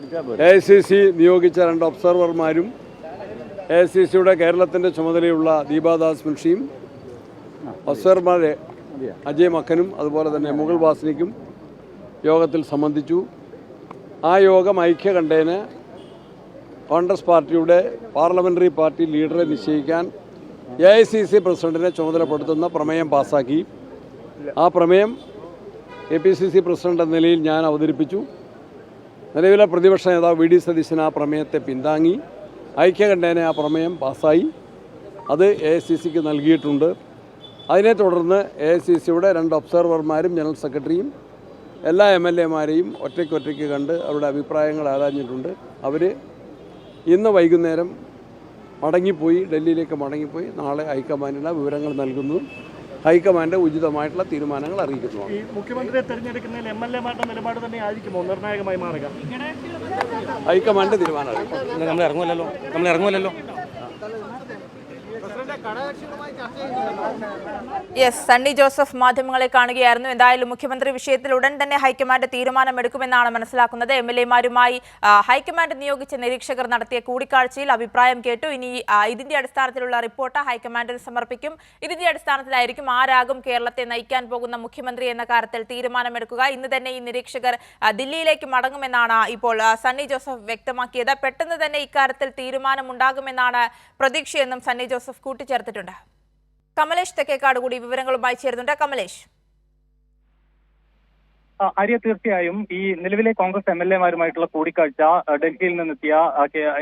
AICC നിയോഗിച്ച 2 ഒബ്സർവർമാരും AICCയുടെ കേരളത്തിൻ്റെ ചുമതലയുള്ള ദീപാദാസ് മുൻഷിയും ഒബ്സർവർമാരെ അജയ് മക്കനും അതുപോലെ തന്നെ മുഗൾ വാസനിക്കും യോഗത്തിൽ സംബന്ധിച്ചു. ആ യോഗം ഐക്യകണ്ഠേന കോൺഗ്രസ് പാർട്ടിയുടെ പാർലമെൻ്ററി പാർട്ടി ലീഡറെ നിശ്ചയിക്കാൻ AICC പ്രസിഡന്റിനെ ചുമതലപ്പെടുത്തുന്ന പ്രമേയം പാസ്സാക്കി. ആ പ്രമേയം APCC പ്രസിഡന്റ് എന്ന നിലയിൽ ഞാൻ അവതരിപ്പിച്ചു. നിലവിലെ പ്രതിപക്ഷ നേതാവ് VD സതീശൻ ആ പ്രമേയത്തെ പിന്താങ്ങി. ഐക്യകണ്ഠേന ആ പ്രമേയം പാസ്സായി. അത് AICCക്ക് നൽകിയിട്ടുണ്ട്. അതിനെ തുടർന്ന് AICCയുടെ 2 ഒബ്സർവർമാരും ജനറൽ സെക്രട്ടറിയും എല്ലാ MLAമാരെയും ഒറ്റയ്ക്കൊറ്റയ്ക്ക് കണ്ട് അവരുടെ അഭിപ്രായങ്ങൾ ആരാഞ്ഞിട്ടുണ്ട്. അവർ ഇന്ന് വൈകുന്നേരം മടങ്ങിപ്പോയി, ഡൽഹിയിലേക്ക് മടങ്ങിപ്പോയി. നാളെ ഹൈക്കമാൻഡിന് വിവരങ്ങൾ നൽകുന്നതും ഹൈക്കമാൻഡ് ഉചിതമായിട്ടുള്ള തീരുമാനങ്ങൾ അറിയിക്കുന്നതാണ്. മുഖ്യമന്ത്രിയെ തെരഞ്ഞെടുക്കുന്നതിൽ MLAമാരുടെ നിലപാട് തന്നെ ആയിരിക്കുമോ നിർണായകമായി മാറുക? ഹൈക്കമാൻഡ് തീരുമാനം അറിയിക്കും. നമ്മൾ ഇറങ്ങുമല്ലോ. യെസ്, സണ്ണി ജോസഫ് മാധ്യമങ്ങളെ കാണുകയായിരുന്നു. എന്തായാലും മുഖ്യമന്ത്രി വിഷയത്തിൽ ഉടൻ തന്നെ ഹൈക്കമാൻഡ് തീരുമാനമെടുക്കുമെന്നാണ് മനസ്സിലാക്കുന്നത്. MLAമാരുമായി ഹൈക്കമാൻഡ് നിയോഗിച്ച നിരീക്ഷകർ നടത്തിയ കൂടിക്കാഴ്ചയിൽ അഭിപ്രായം കേട്ടു. ഇനി ഇതിന്റെ അടിസ്ഥാനത്തിലുള്ള റിപ്പോർട്ട് ഹൈക്കമാൻഡിന് സമർപ്പിക്കും. ഇതിന്റെ അടിസ്ഥാനത്തിലായിരിക്കും ആരാകും കേരളത്തെ നയിക്കാൻ പോകുന്ന മുഖ്യമന്ത്രി എന്ന കാര്യത്തിൽ തീരുമാനമെടുക്കുക. ഇന്ന് തന്നെ ഈ നിരീക്ഷകർ ദില്ലിയിലേക്ക് മടങ്ങുമെന്നാണ് ഇപ്പോൾ സണ്ണി ജോസഫ് വ്യക്തമാക്കിയത്. പെട്ടെന്ന് തന്നെ ഇക്കാര്യത്തിൽ തീരുമാനമുണ്ടാകുമെന്നാണ് പ്രതീക്ഷയെന്നും സണ്ണി ജോസഫ് കൂട്ടിച്ചേർത്തിട്ടുണ്ട്. കമലേഷ് തെക്കേക്കാട് കൂടി വിവരങ്ങളുമായി ചേരുന്നുണ്ട്. കമലേഷ്. ആര്യ, തീർച്ചയായും ഈ നിലവിലെ കോൺഗ്രസ് MLAമാരുമായിട്ടുള്ള കൂടിക്കാഴ്ച ഡൽഹിയിൽ നിന്നെത്തിയ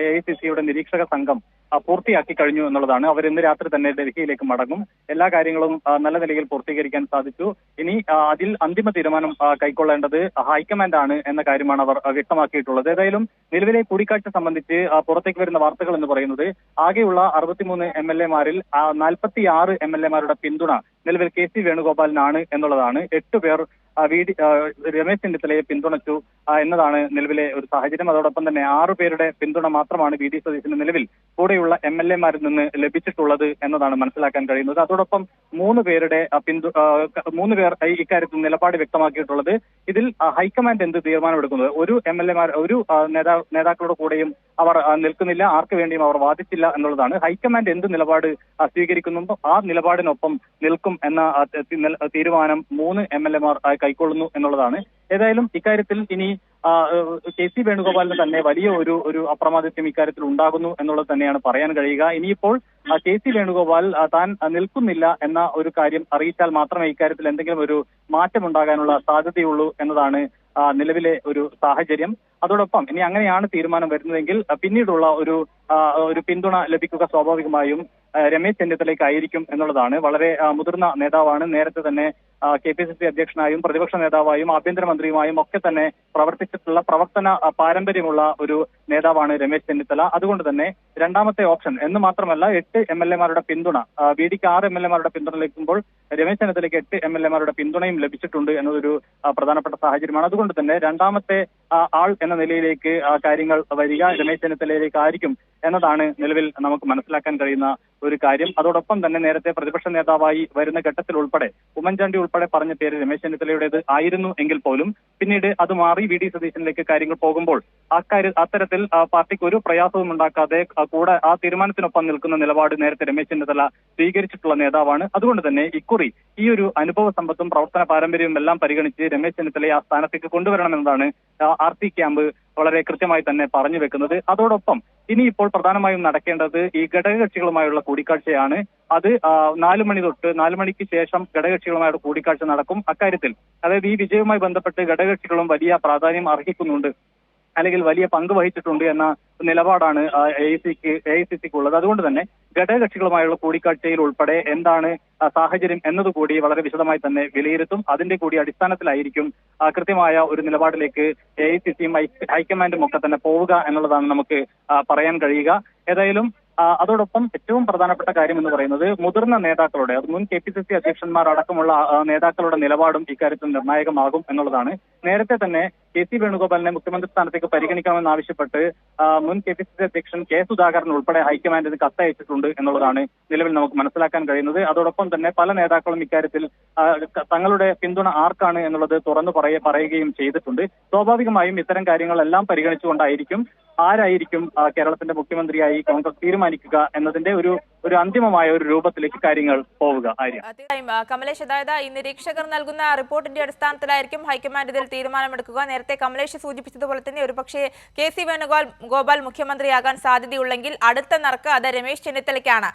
AICCയുടെ നിരീക്ഷക സംഘം പൂർത്തിയാക്കി കഴിഞ്ഞു എന്നുള്ളതാണ്. അവർ ഇന്ന് രാത്രി തന്നെ ഡൽഹിയിലേക്ക് മടങ്ങും. എല്ലാ കാര്യങ്ങളും നല്ല നിലയിൽ പൂർത്തീകരിക്കാൻ സാധിച്ചു. ഇനി അതിൽ അന്തിമ തീരുമാനം കൈക്കൊള്ളേണ്ടത് ഹൈക്കമാൻഡാണ് എന്ന കാര്യമാണ് അവർ വ്യക്തമാക്കിയിട്ടുള്ളത്. ഏതായാലും നിലവിലെ കൂടിക്കാഴ്ച സംബന്ധിച്ച് പുറത്തേക്ക് വരുന്ന വാർത്തകൾ എന്ന് പറയുന്നത് ആകെയുള്ള 63 MLAമാരിൽ 46 MLAമാരുടെ പിന്തുണ നിലവിൽ KC വേണുഗോപാലിനാണ് എന്നുള്ളതാണ്. 8 പേർ രമേശ് ചെന്നിത്തലയെ പിന്തുണച്ചു എന്നതാണ് നിലവിലെ ഒരു സാഹചര്യം. അതോടൊപ്പം തന്നെ 6 പേരുടെ പിന്തുണ മാത്രമാണ് VD സതീശന് നിലവിൽ കൂടെയുള്ള MLAമാരിൽ നിന്ന് ലഭിച്ചിട്ടുള്ളത് എന്നതാണ് മനസ്സിലാക്കാൻ കഴിയുന്നത്. അതോടൊപ്പം 3 പേർ ഇക്കാര്യത്തിൽ നിലപാട് വ്യക്തമാക്കിയിട്ടുള്ളത്. ഇതിൽ ഹൈക്കമാൻഡ് എന്ത് തീരുമാനമെടുക്കുന്നത്, ഒരു നേതാക്കളുടെ കൂടെയും അവർ നിൽക്കുന്നില്ല, ആർക്ക് വേണ്ടിയും അവർ വാദിച്ചില്ല എന്നുള്ളതാണ്. ഹൈക്കമാൻഡ് എന്ത് നിലപാട് സ്വീകരിക്കുന്നുണ്ടോ ആ നിലപാടിനൊപ്പം നിൽക്കും എന്ന തീരുമാനം 3 MLAമാർ കൈക്കൊള്ളുന്നു എന്നുള്ളതാണ്. ഏതായാലും ഇക്കാര്യത്തിൽ ഇനി KC വേണുഗോപാലിന് തന്നെ വലിയ ഒരു അപ്രമാദിത്യം ഇക്കാര്യത്തിൽ ഉണ്ടാകുന്നു എന്നുള്ളത് തന്നെയാണ് പറയാൻ കഴിയുക. ഇനിയിപ്പോൾ KC വേണുഗോപാൽ താൻ നിൽക്കുന്നില്ല എന്ന ഒരു കാര്യം അറിയിച്ചാൽ മാത്രമേ ഇക്കാര്യത്തിൽ എന്തെങ്കിലും ഒരു മാറ്റമുണ്ടാകാനുള്ള സാധ്യതയുള്ളൂ എന്നതാണ് നിലവിലെ ഒരു സാഹചര്യം. അതോടൊപ്പം ഇനി അങ്ങനെയാണ് തീരുമാനം വരുന്നതെങ്കിൽ പിന്നീടുള്ള ഒരു പിന്തുണ ലഭിക്കുക സ്വാഭാവികമായും രമേശ് ചെന്നിത്തലയ്ക്കായിരിക്കും എന്നുള്ളതാണ്. വളരെ മുതിർന്ന നേതാവാണ്. നേരത്തെ തന്നെ KPCC അധ്യക്ഷനായും പ്രതിപക്ഷ നേതാവായും ആഭ്യന്തരമന്ത്രിയുമായും ഒക്കെ തന്നെ പ്രവർത്തിച്ചിട്ടുള്ള പ്രവർത്തന പാരമ്പര്യമുള്ള ഒരു നേതാവാണ് രമേശ് ചെന്നിത്തല. അതുകൊണ്ട് തന്നെ രണ്ടാമത്തെ ഓപ്ഷൻ എന്ന് മാത്രമല്ല 8 MLAമാരുടെ പിന്തുണ, VDക്ക് 6 MLAമാരുടെ പിന്തുണ ലഭിക്കുമ്പോൾ രമേശ് ചെന്നിത്തലയ്ക്ക് 8 MLAമാരുടെ പിന്തുണയും ലഭിച്ചിട്ടുണ്ട് എന്നതൊരു പ്രധാനപ്പെട്ട സാഹചര്യമാണ്. അതുകൊണ്ട് തന്നെ രണ്ടാമത്തെ ആൾ എന്ന നിലയിലേക്ക് കാര്യങ്ങൾ വരിക രമേശ് ചെന്നിത്തലയിലേക്ക് ആയിരിക്കും എന്നതാണ് നിലവിൽ നമുക്ക് മനസ്സിലാക്കാൻ കഴിയുന്ന ഒരു കാര്യം. അതോടൊപ്പം തന്നെ നേരത്തെ പ്രതിപക്ഷ നേതാവായി വരുന്ന ഘട്ടത്തിൽ ഉൾപ്പെടെ ഉമ്മൻചാണ്ടി ഉൾപ്പെടെ പറഞ്ഞ പേര് രമേശ് ചെന്നിത്തലയുടേത് ആയിരുന്നു എങ്കിൽ പോലും പിന്നീട് അത് മാറി VD സതീശനിലേക്ക് കാര്യങ്ങൾ പോകുമ്പോൾ അത്തരത്തിൽ പാർട്ടിക്ക് ഒരു പ്രയാസവും ഉണ്ടാക്കാതെ കൂടെ ആ തീരുമാനത്തിനൊപ്പം നിൽക്കുന്ന നിലപാട് നേരത്തെ രമേശ് ചെന്നിത്തല സ്വീകരിച്ചിട്ടുള്ള നേതാവാണ്. അതുകൊണ്ട് തന്നെ ഇക്കുറി ഈ ഒരു അനുഭവ സമ്പത്തും പ്രവർത്തന പാരമ്പര്യവും എല്ലാം പരിഗണിച്ച് രമേശ് ചെന്നിത്തലയെ ആ സ്ഥാനത്തേക്ക് കൊണ്ടുവരണമെന്നതാണ് RC ക്യാമ്പ് വളരെ കൃത്യമായി തന്നെ പറഞ്ഞു വെക്കുന്നത്. അതോടൊപ്പം ഇനിയിപ്പോൾ പ്രധാനമായും നടക്കേണ്ടത് ഈ ഘടകകക്ഷികളുമായുള്ള കൂടിക്കാഴ്ചയാണ്. അത് 4 മണി തൊട്ട് 4 മണിക്ക് ശേഷം ഘടകകക്ഷികളുമായുള്ള കൂടിക്കാഴ്ച നടക്കും. അക്കാര്യത്തിൽ അതായത് ഈ വിജയവുമായി ബന്ധപ്പെട്ട് ഘടകകക്ഷികളും വലിയ പ്രാധാന്യം അർഹിക്കുന്നുണ്ട്, അല്ലെങ്കിൽ വലിയ പങ്ക് വഹിച്ചിട്ടുണ്ട് എന്ന നിലപാടാണ് AICCക്കുള്ളത്. അതുകൊണ്ട് തന്നെ ഘടകകക്ഷികളുമായുള്ള കൂടിക്കാഴ്ചയിൽ ഉൾപ്പെടെ എന്താണ് സാഹചര്യം എന്നതുകൂടി വളരെ വിശദമായി തന്നെ വിലയിരുത്തും. അതിന്റെ കൂടി അടിസ്ഥാനത്തിലായിരിക്കും കൃത്യമായ ഒരു നിലപാടിലേക്ക് AICCയും ഹൈക്കമാൻഡും ഒക്കെ തന്നെ പോവുക എന്നുള്ളതാണ് നമുക്ക് പറയാൻ കഴിയുക. ഏതായാലും അതോടൊപ്പം ഏറ്റവും പ്രധാനപ്പെട്ട കാര്യം എന്ന് പറയുന്നത് മുതിർന്ന നേതാക്കളുടെ, അത് മുൻ KPCC അധ്യക്ഷന്മാർ അടക്കമുള്ള നേതാക്കളുടെ നിലപാടും ഇക്കാര്യത്തിൽ നിർണായകമാകും എന്നുള്ളതാണ്. നേരത്തെ തന്നെ KC വേണുഗോപാലിനെ മുഖ്യമന്ത്രി സ്ഥാനത്തേക്ക് പരിഗണിക്കണമെന്നാവശ്യപ്പെട്ട് മുൻ KPCC അധ്യക്ഷൻ K സുധാകരൻ ഉൾപ്പെടെ ഹൈക്കമാൻഡിന് കത്തയച്ചിട്ടുണ്ട് എന്നുള്ളതാണ് നിലവിൽ നമുക്ക് മനസ്സിലാക്കാൻ കഴിയുന്നത്. അതോടൊപ്പം തന്നെ പല നേതാക്കളും ഇക്കാര്യത്തിൽ തങ്ങളുടെ പിന്തുണ ആർക്കാണ് എന്നുള്ളത് തുറന്നു പറയുകയും ചെയ്തിട്ടുണ്ട്. സ്വാഭാവികമായും ഇത്തരം കാര്യങ്ങളെല്ലാം പരിഗണിച്ചുകൊണ്ടായിരിക്കും ആരായിരിക്കും കേരളത്തിന്റെ മുഖ്യമന്ത്രിയായി കോൺഗ്രസ് തീരുമാനിക്കുക എന്നതിന്റെ ഒരു അന്തിമമായ ഒരു രൂപത്തിലേക്ക് കാര്യങ്ങൾ പോവുക. കമലേഷ്, അതായത് ഈ നിരീക്ഷകർ നൽകുന്ന റിപ്പോർട്ടിന്റെ അടിസ്ഥാനത്തിലായിരിക്കും ഹൈക്കമാൻഡ് ഇതിൽ തീരുമാനമെടുക്കുക. നേരത്തെ കമലേഷ് സൂചിപ്പിച്ചതുപോലെ തന്നെ ഒരുപക്ഷെ KC വേണുഗോപാൽ മുഖ്യമന്ത്രിയാകാൻ സാധ്യതയുള്ളെങ്കിൽ അടുത്ത നറുക്ക് അത് രമേശ് ചെന്നിത്തലയ്ക്കാണ്.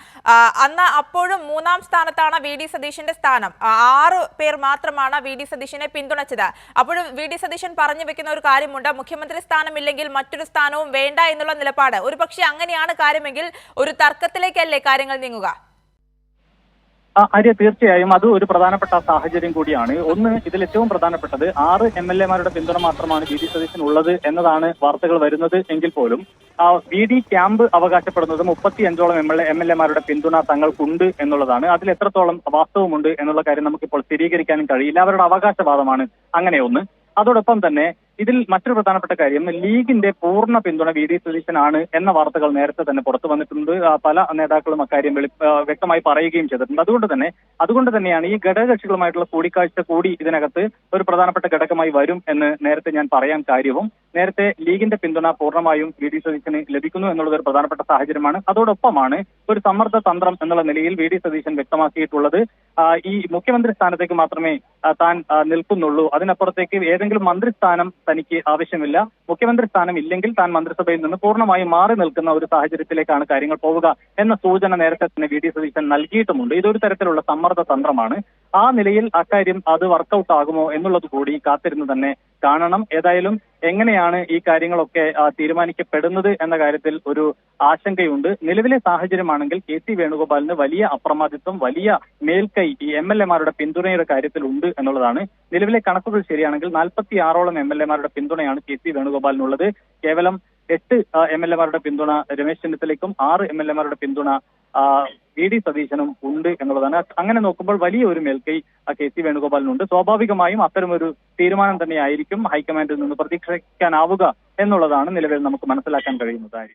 അപ്പോഴും മൂന്നാം സ്ഥാനത്താണ് VD സതീശന്റെ സ്ഥാനം. 6 പേർ മാത്രമാണ് VD സതീശനെ പിന്തുണച്ചത്. അപ്പോഴും VD സതീശൻ പറഞ്ഞു വെക്കുന്ന ഒരു കാര്യമുണ്ട്, മുഖ്യമന്ത്രി സ്ഥാനമില്ലെങ്കിൽ മറ്റൊരു സ്ഥാനവും വേണ്ട എന്നുള്ള നിലപാട്. ഒരുപക്ഷെ അങ്ങനെയാണ് കാര്യമെങ്കിൽ ഒരു തർക്കത്തിലേക്കല്ലേ കാര്യങ്ങൾ നീങ്ങുക? ആര്യ, തീർച്ചയായും അത് ഒരു പ്രധാനപ്പെട്ട സാഹചര്യം കൂടിയാണ്. ഒന്ന്, ഇതിൽ ഏറ്റവും പ്രധാനപ്പെട്ടത് 6 MLA-മാരുടെ പിന്തുണ മാത്രമാണ് VD സതീശൻ ഉള്ളത് എന്നതാണ് വാർത്തകൾ വരുന്നത് എങ്കിൽ പോലും VD ക്യാമ്പ് അവകാശപ്പെടുന്നത് 35ഓളം MLA-മാരുടെ പിന്തുണ തങ്ങൾക്കുണ്ട് എന്നുള്ളതാണ്. അതിൽ എത്രത്തോളം വാസ്തവമുണ്ട് എന്നുള്ള കാര്യം നമുക്കിപ്പോൾ സ്ഥിരീകരിക്കാനും കഴിയില്ല. അവരുടെ അവകാശവാദമാണ് അങ്ങനെ ഒന്ന്. അതോടൊപ്പം തന്നെ ഇതിൽ മറ്റൊരു പ്രധാനപ്പെട്ട കാര്യം, ലീഗിന്റെ പൂർണ്ണ പിന്തുണ VD സതീശനാണ് എന്ന വാർത്തകൾ നേരത്തെ തന്നെ പുറത്തു വന്നിട്ടുണ്ട്. പല നേതാക്കളും അക്കാര്യം വ്യക്തമായി പറയുകയും ചെയ്തിട്ടുണ്ട്. അതുകൊണ്ട് തന്നെയാണ് ഈ ഘടകകക്ഷികളുമായിട്ടുള്ള കൂടിക്കാഴ്ച കൂടി ഇതിനകത്ത് ഒരു പ്രധാനപ്പെട്ട ഘടകമായി വരും എന്ന് നേരത്തെ ഞാൻ പറയാൻ കാര്യവും. നേരത്തെ ലീഗിന്റെ പിന്തുണ പൂർണ്ണമായും VD സതീശന് ലഭിക്കുന്നു എന്നുള്ളത് ഒരു പ്രധാനപ്പെട്ട സാഹചര്യമാണ്. അതോടൊപ്പമാണ് ഒരു സമ്മർദ്ദ തന്ത്രം എന്നുള്ള നിലയിൽ VD സതീശൻ വ്യക്തമാക്കിയിട്ടുള്ളത് ഈ മുഖ്യമന്ത്രി സ്ഥാനത്തേക്ക് മാത്രമേ താൻ നിൽക്കുന്നുള്ളൂ, അതിനപ്പുറത്തേക്ക് ഏതെങ്കിലും മന്ത്രിസ്ഥാനം തനിക്ക് ആവശ്യമില്ല. മുഖ്യമന്ത്രി സ്ഥാനം ഇല്ലെങ്കിൽ താൻ മന്ത്രിസഭയിൽ നിന്ന് പൂർണ്ണമായും മാറി നിൽക്കുന്ന ഒരു സാഹചര്യത്തിലേക്കാണ് കാര്യങ്ങൾ പോവുക എന്ന സൂചന നേരത്തെ തന്നെ VD സതീശൻ നൽകിയിട്ടുമുണ്ട്. ഇതൊരു തരത്തിലുള്ള സമ്മർദ്ദ തന്ത്രമാണ്. ആ നിലയിൽ അക്കാര്യം അത് വർക്കൗട്ട് ആകുമോ എന്നുള്ളത് കൂടി കാത്തിരുന്ന് തന്നെ കാണണം. ഏതായാലും എങ്ങനെയാണ് ഈ കാര്യങ്ങളൊക്കെ തീരുമാനിക്കപ്പെടുന്നത് എന്ന കാര്യത്തിൽ ഒരു ആശങ്കയുണ്ട്. നിലവിലെ സാഹചര്യമാണെങ്കിൽ KC വേണുഗോപാലിന് വലിയ അപ്രമാദിത്വം, വലിയ മേൽക്കൈ ഈ MLA-മാരുടെ പിന്തുണയുടെ കാര്യത്തിൽ ഉണ്ട് എന്നുള്ളതാണ്. നിലവിലെ കണക്കുകൾ ശരിയാണെങ്കിൽ 46ഓളം MLA-മാരുടെ പിന്തുണയാണ് KC വേണുഗോപാലിനുള്ളത്. കേവലം 8 MLA-മാരുടെ പിന്തുണ രമേശ് ചെന്നിത്തലയ്ക്കും 6 MLA-മാരുടെ പിന്തുണ VD സതീശനും ഉണ്ട് എന്നുള്ളതാണ്. അങ്ങനെ നോക്കുമ്പോൾ വലിയ ഒരു മേൽക്കൈ KC വേണുഗോപാലിനുണ്ട്. സ്വാഭാവികമായും അത്തരമൊരു തീരുമാനം തന്നെയായിരിക്കും ഹൈക്കമാൻഡിൽ നിന്ന് പ്രതീക്ഷിക്കാനാവുക എന്നുള്ളതാണ് നിലവിൽ നമുക്ക് മനസ്സിലാക്കാൻ കഴിയുന്നത്.